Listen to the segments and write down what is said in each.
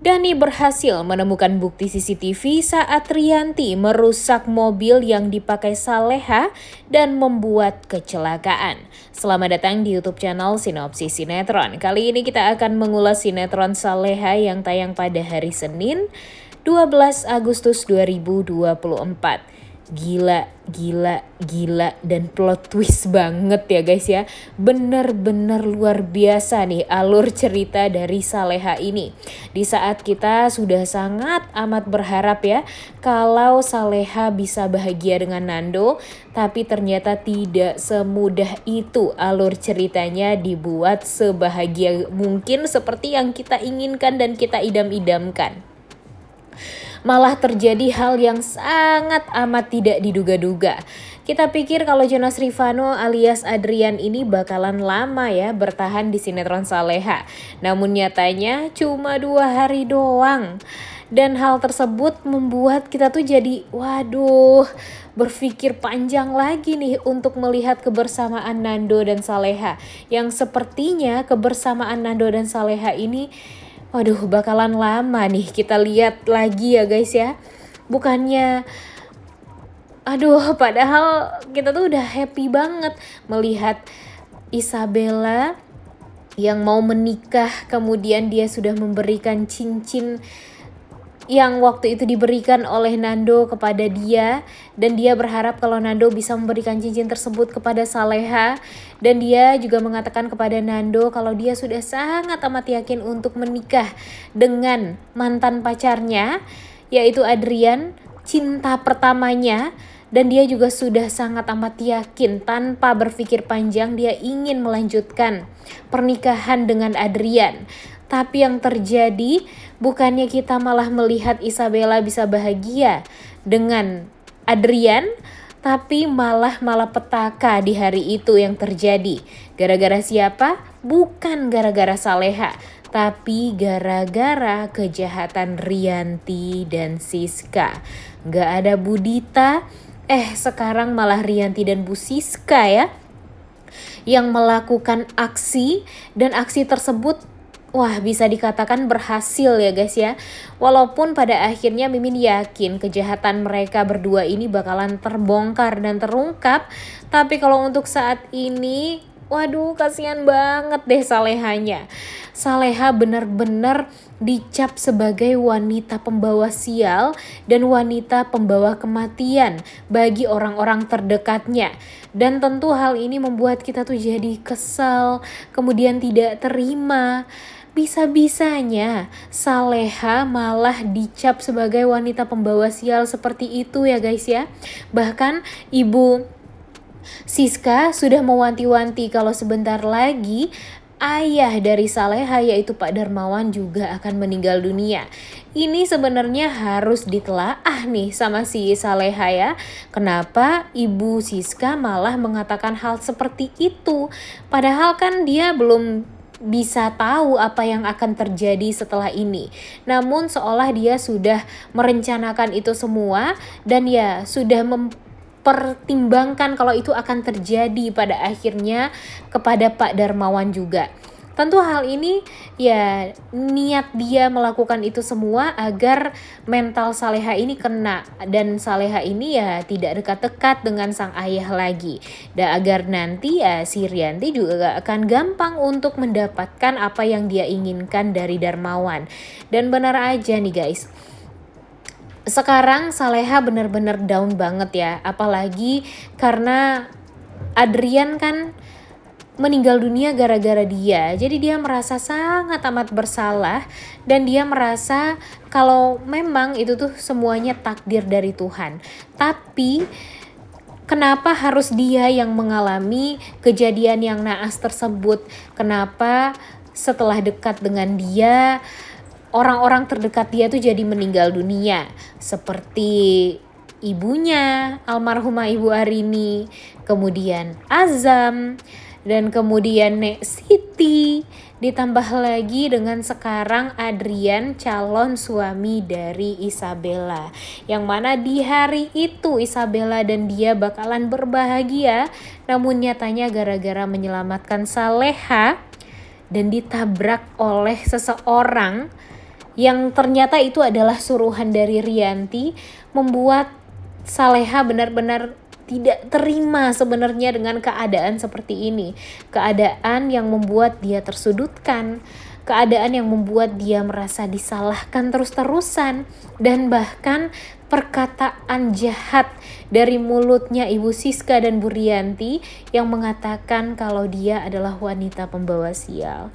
Dani berhasil menemukan bukti CCTV saat Rianti merusak mobil yang dipakai Saleha dan membuat kecelakaan. Selamat datang di YouTube channel Sinopsis Sinetron. Kali ini kita akan mengulas sinetron Saleha yang tayang pada hari Senin, 12 Agustus 2024. Gila, dan plot twist banget ya guys ya. Bener-bener luar biasa nih alur cerita dari Saleha ini. Di saat kita sudah sangat amat berharap ya kalau Saleha bisa bahagia dengan Nando, tapi ternyata tidak semudah itu alur ceritanya dibuat sebahagia mungkin seperti yang kita inginkan dan kita idam-idamkan. Malah terjadi hal yang sangat amat tidak diduga-duga. Kita pikir kalau Jonas Rivanno alias Adrian ini bakalan lama ya bertahan di sinetron Saleha. Namun nyatanya cuma 2 hari doang. Dan hal tersebut membuat kita tuh jadi berpikir panjang lagi nih untuk melihat kebersamaan Nando dan Saleha. Yang sepertinya kebersamaan Nando dan Saleha ini bakalan lama nih kita lihat lagi ya guys ya. Bukannya padahal kita tuh udah happy banget melihat Isabella yang mau menikah, kemudian dia sudah memberikan cincin yang waktu itu diberikan oleh Nando kepada dia, dan dia berharap kalau Nando bisa memberikan cincin tersebut kepada Saleha, dan dia juga mengatakan kepada Nando kalau dia sudah sangat amat yakin untuk menikah dengan mantan pacarnya yaitu Adrian, cinta pertamanya, dan dia juga sudah sangat amat yakin tanpa berpikir panjang dia ingin melanjutkan pernikahan dengan Adrian. Tapi yang terjadi bukannya kita malah melihat Isabella bisa bahagia dengan Adrian, tapi malah malapetaka di hari itu yang terjadi. Gara-gara siapa? Bukan gara-gara Saleha, tapi gara-gara kejahatan Rianti dan Siska. Gak ada Budita, sekarang malah Rianti dan Bu Siska ya yang melakukan aksi, dan aksi tersebut bisa dikatakan berhasil ya guys ya. Walaupun pada akhirnya Mimin yakin kejahatan mereka berdua ini bakalan terbongkar dan terungkap, tapi kalau untuk saat ini kasihan banget deh Salehanya. Saleha benar-benar dicap sebagai wanita pembawa sial dan wanita pembawa kematian bagi orang-orang terdekatnya. Dan tentu hal ini membuat kita tuh jadi kesal, kemudian tidak terima. Bisa-bisanya Saleha malah dicap sebagai wanita pembawa sial seperti itu ya guys ya. Bahkan Ibu Siska sudah mewanti-wanti kalau sebentar lagi ayah dari Saleha yaitu Pak Darmawan juga akan meninggal dunia. Ini sebenarnya harus ditelaah nih sama si Saleha ya. Kenapa Ibu Siska malah mengatakan hal seperti itu? Padahal kan dia belum bisa tahu apa yang akan terjadi setelah ini. Namun seolah dia sudah merencanakan itu semua dan ya sudah mempertimbangkan kalau itu akan terjadi pada akhirnya kepada Pak Darmawan juga. Tentu hal ini ya niat dia melakukan itu semua agar mental Saleha ini kena, dan Saleha ini ya tidak dekat-dekat dengan sang ayah lagi, dan agar nanti ya si Rianti juga gak akan gampang untuk mendapatkan apa yang dia inginkan dari Darmawan. Dan benar aja nih guys, sekarang Saleha benar-benar down banget ya, apalagi karena Adrian kan meninggal dunia gara-gara dia. Jadi dia merasa sangat amat bersalah, dan dia merasa kalau memang itu tuh semuanya takdir dari Tuhan. Tapi kenapa harus dia yang mengalami kejadian yang naas tersebut? Kenapa setelah dekat dengan dia orang-orang terdekat dia tuh jadi meninggal dunia? Seperti ibunya, almarhumah Ibu Arini, kemudian Azam, dan kemudian Nek Siti, ditambah lagi dengan sekarang Adrian calon suami dari Isabella, yang mana di hari itu Isabella dan dia bakalan berbahagia, namun nyatanya gara-gara menyelamatkan Saleha dan ditabrak oleh seseorang yang ternyata itu adalah suruhan dari Rianti, membuat Saleha benar-benar tidak terima sebenarnya dengan keadaan seperti ini. Keadaan yang membuat dia tersudutkan, keadaan yang membuat dia merasa disalahkan terus-terusan, dan bahkan perkataan jahat dari mulutnya Ibu Siska dan Bu Rianti yang mengatakan kalau dia adalah wanita pembawa sial.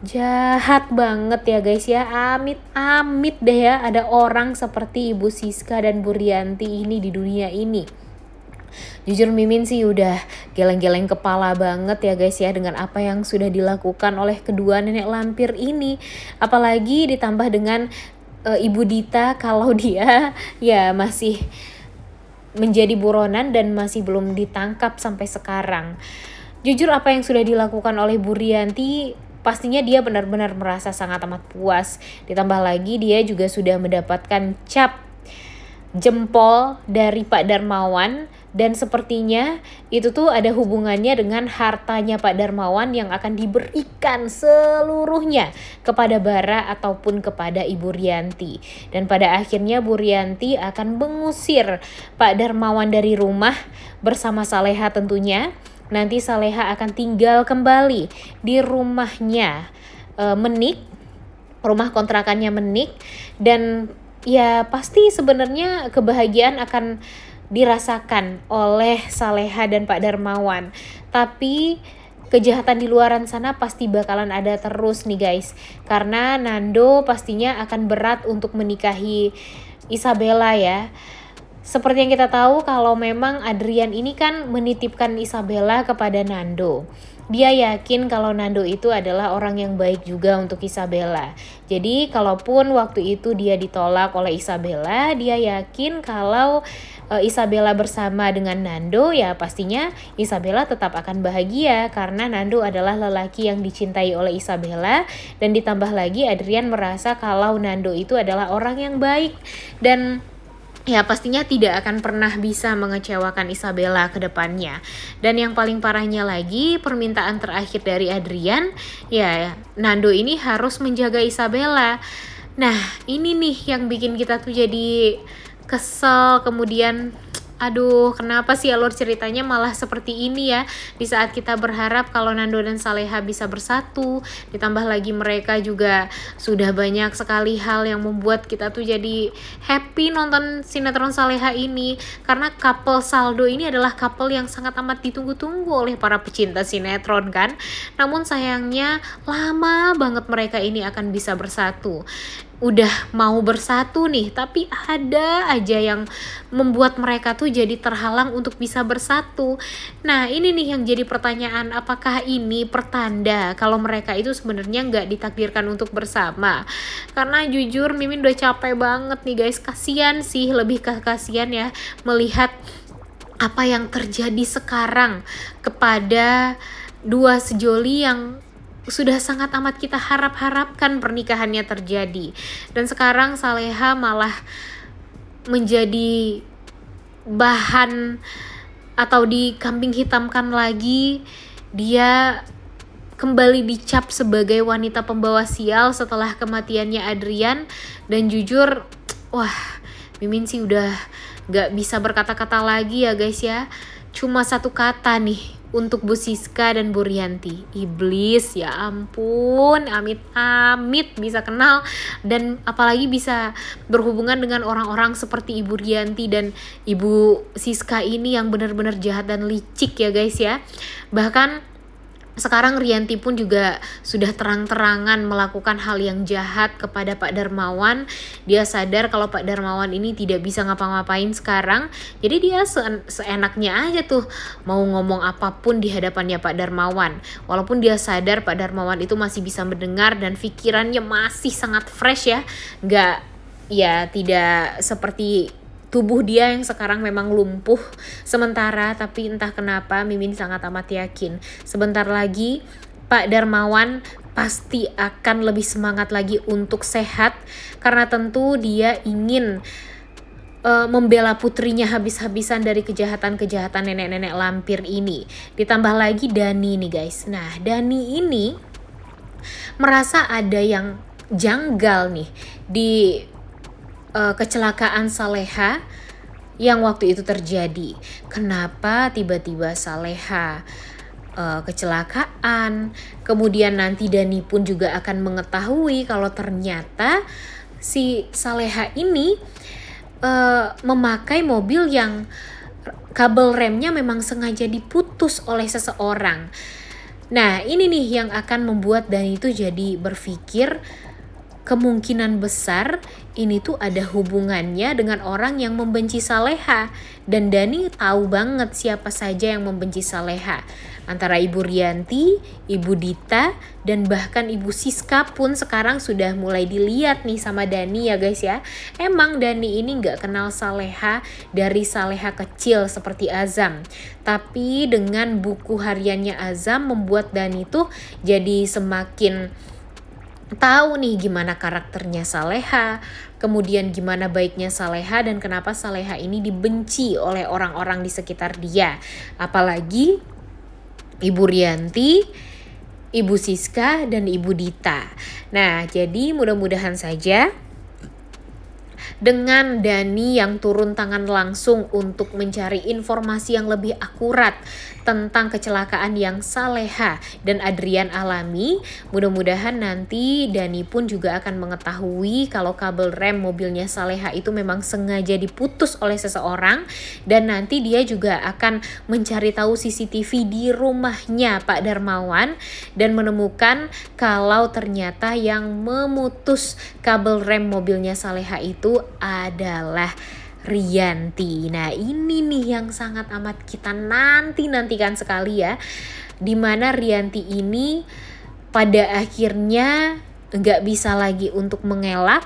Jahat banget ya guys ya, amit-amit deh ya ada orang seperti Ibu Siska dan Bu Rianti ini di dunia ini. Jujur Mimin sih udah geleng-geleng kepala banget ya guys ya dengan apa yang sudah dilakukan oleh kedua nenek lampir ini. Apalagi ditambah dengan Ibu Dita kalau dia ya masih menjadi buronan dan masih belum ditangkap sampai sekarang. Jujur apa yang sudah dilakukan oleh Bu Rianti, pastinya dia benar-benar merasa sangat amat puas. Ditambah lagi dia juga sudah mendapatkan cap jempol dari Pak Darmawan, dan sepertinya itu tuh ada hubungannya dengan hartanya Pak Darmawan yang akan diberikan seluruhnya kepada Bara ataupun kepada Ibu Rianti. Dan pada akhirnya Bu Rianti akan mengusir Pak Darmawan dari rumah bersama Saleha tentunya. Nanti Saleha akan tinggal kembali di rumahnya Menik, rumah kontrakannya Menik, dan ya pasti sebenarnya kebahagiaan akan dirasakan oleh Saleha dan Pak Darmawan. Tapi kejahatan di luaran sana pasti bakalan ada terus nih guys. Karena Nando pastinya akan berat untuk menikahi Isabella ya. Seperti yang kita tahu kalau memang Adrian ini kan menitipkan Isabella kepada Nando. Dia yakin kalau Nando itu adalah orang yang baik juga untuk Isabella. Jadi kalaupun waktu itu dia ditolak oleh Isabella, dia yakin kalau Isabella bersama dengan Nando, ya pastinya Isabella tetap akan bahagia karena Nando adalah lelaki yang dicintai oleh Isabella. Dan ditambah lagi Adrian merasa kalau Nando itu adalah orang yang baik dan ya pastinya tidak akan pernah bisa mengecewakan Isabella ke depannya. Dan yang paling parahnya lagi, permintaan terakhir dari Adrian, ya Nando ini harus menjaga Isabella. Nah ini nih yang bikin kita tuh jadi kesel. Kemudian aduh, kenapa sih alur ceritanya malah seperti ini ya, di saat kita berharap kalau Nando dan Saleha bisa bersatu. Ditambah lagi mereka juga sudah banyak sekali hal yang membuat kita tuh jadi happy nonton sinetron Saleha ini, karena couple Saldo ini adalah couple yang sangat amat ditunggu-tunggu oleh para pecinta sinetron kan. Namun sayangnya lama banget mereka ini akan bisa bersatu. Udah mau bersatu nih, tapi ada aja yang membuat mereka tuh jadi terhalang untuk bisa bersatu. Nah ini nih yang jadi pertanyaan, apakah ini pertanda kalau mereka itu sebenarnya nggak ditakdirkan untuk bersama? Karena jujur Mimin udah capek banget nih guys, kasihan sih, lebih ke kasihan ya melihat apa yang terjadi sekarang kepada dua sejoli yang sudah sangat amat kita harap-harapkan pernikahannya terjadi. Dan sekarang Saleha malah menjadi bahan atau dikambing hitamkan lagi. Dia kembali dicap sebagai wanita pembawa sial setelah kematiannya Adrian. Dan jujur, wah Mimin sih udah gak bisa berkata-kata lagi ya guys ya. Cuma satu kata nih untuk Bu Siska dan Bu Rianti, iblis. Ya ampun, amit-amit bisa kenal dan apalagi bisa berhubungan dengan orang-orang seperti Ibu Rianti dan Ibu Siska ini yang benar-benar jahat dan licik ya guys ya. Bahkan sekarang Rianti pun juga sudah terang-terangan melakukan hal yang jahat kepada Pak Darmawan. Dia sadar kalau Pak Darmawan ini tidak bisa ngapa-ngapain sekarang. Jadi dia seenaknya aja tuh mau ngomong apapun di hadapannya Pak Darmawan. Walaupun dia sadar Pak Darmawan itu masih bisa mendengar dan pikirannya masih sangat fresh ya. Tidak seperti tubuh dia yang sekarang memang lumpuh sementara, tapi entah kenapa Mimin sangat amat yakin sebentar lagi Pak Darmawan pasti akan lebih semangat lagi untuk sehat, karena tentu dia ingin membela putrinya habis-habisan dari kejahatan-kejahatan nenek-nenek lampir ini. Ditambah lagi Dani nih guys. Nah Dani ini merasa ada yang janggal nih di kecelakaan Saleha yang waktu itu terjadi. Kenapa tiba-tiba Saleha kecelakaan, kemudian nanti Dani pun juga akan mengetahui kalau ternyata si Saleha ini memakai mobil yang kabel remnya memang sengaja diputus oleh seseorang. Nah, ini nih yang akan membuat Dani itu jadi berpikir kemungkinan besar ini tuh ada hubungannya dengan orang yang membenci Saleha. Dan Dani tahu banget siapa saja yang membenci Saleha. Antara Ibu Rianti, Ibu Dita, dan bahkan Ibu Siska pun sekarang sudah mulai dilihat nih sama Dani ya guys ya. Emang Dani ini gak kenal Saleha dari Saleha kecil seperti Azam. Tapi dengan buku hariannya Azam membuat Dani tuh jadi semakin tahu nih gimana karakternya Saleha, kemudian gimana baiknya Saleha dan kenapa Saleha ini dibenci oleh orang-orang di sekitar dia. Apalagi Ibu Rianti, Ibu Siska, dan Ibu Dita. Nah, jadi mudah-mudahan saja dengan Dani yang turun tangan langsung untuk mencari informasi yang lebih akurat tentang kecelakaan yang Saleha dan Adrian alami, mudah-mudahan nanti Dani pun juga akan mengetahui kalau kabel rem mobilnya Saleha itu memang sengaja diputus oleh seseorang, dan nanti dia juga akan mencari tahu CCTV di rumahnya Pak Darmawan dan menemukan kalau ternyata yang memutus kabel rem mobilnya Saleha itu adalah Rianti. Nah, ini nih yang sangat amat kita nantikan sekali ya, dimana Rianti ini pada akhirnya nggak bisa lagi untuk mengelak.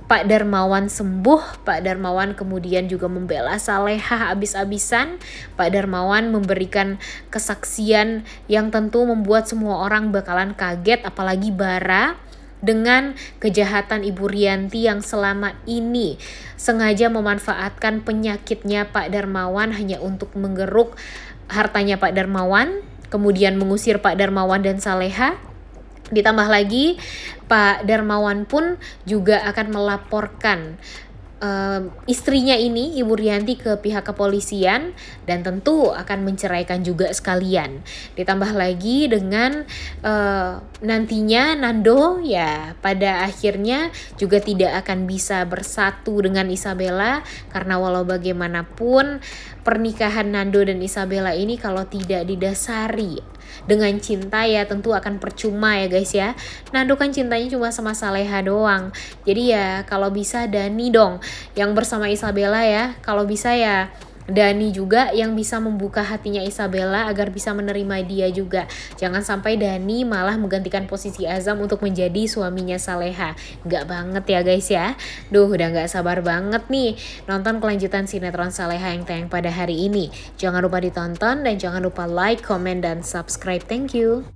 Pak Darmawan sembuh, Pak Darmawan kemudian juga membela Saleha habis-habisan. Pak Darmawan memberikan kesaksian yang tentu membuat semua orang bakalan kaget, apalagi Bara, dengan kejahatan Ibu Rianti yang selama ini sengaja memanfaatkan penyakitnya Pak Darmawan hanya untuk menggeruk hartanya Pak Darmawan, kemudian mengusir Pak Darmawan dan Saleha. Ditambah lagi Pak Darmawan pun juga akan melaporkan istrinya ini, Ibu Rianti, ke pihak kepolisian dan tentu akan menceraikan juga sekalian. Ditambah lagi dengan nantinya Nando ya pada akhirnya juga tidak akan bisa bersatu dengan Isabella, karena walau bagaimanapun pernikahan Nando dan Isabella ini kalau tidak didasari dengan cinta ya tentu akan percuma ya guys ya. Nando kan cintanya cuma sama Saleha doang. Jadi ya kalau bisa Dani dong yang bersama Isabella ya. Kalau bisa ya Dani juga yang bisa membuka hatinya Isabella agar bisa menerima dia juga. Jangan sampai Dani malah menggantikan posisi Azam untuk menjadi suaminya Saleha. Nggak banget ya guys ya. Duh, udah nggak sabar banget nih nonton kelanjutan sinetron Saleha yang tayang pada hari ini. Jangan lupa ditonton dan jangan lupa like, comment, dan subscribe. Thank you.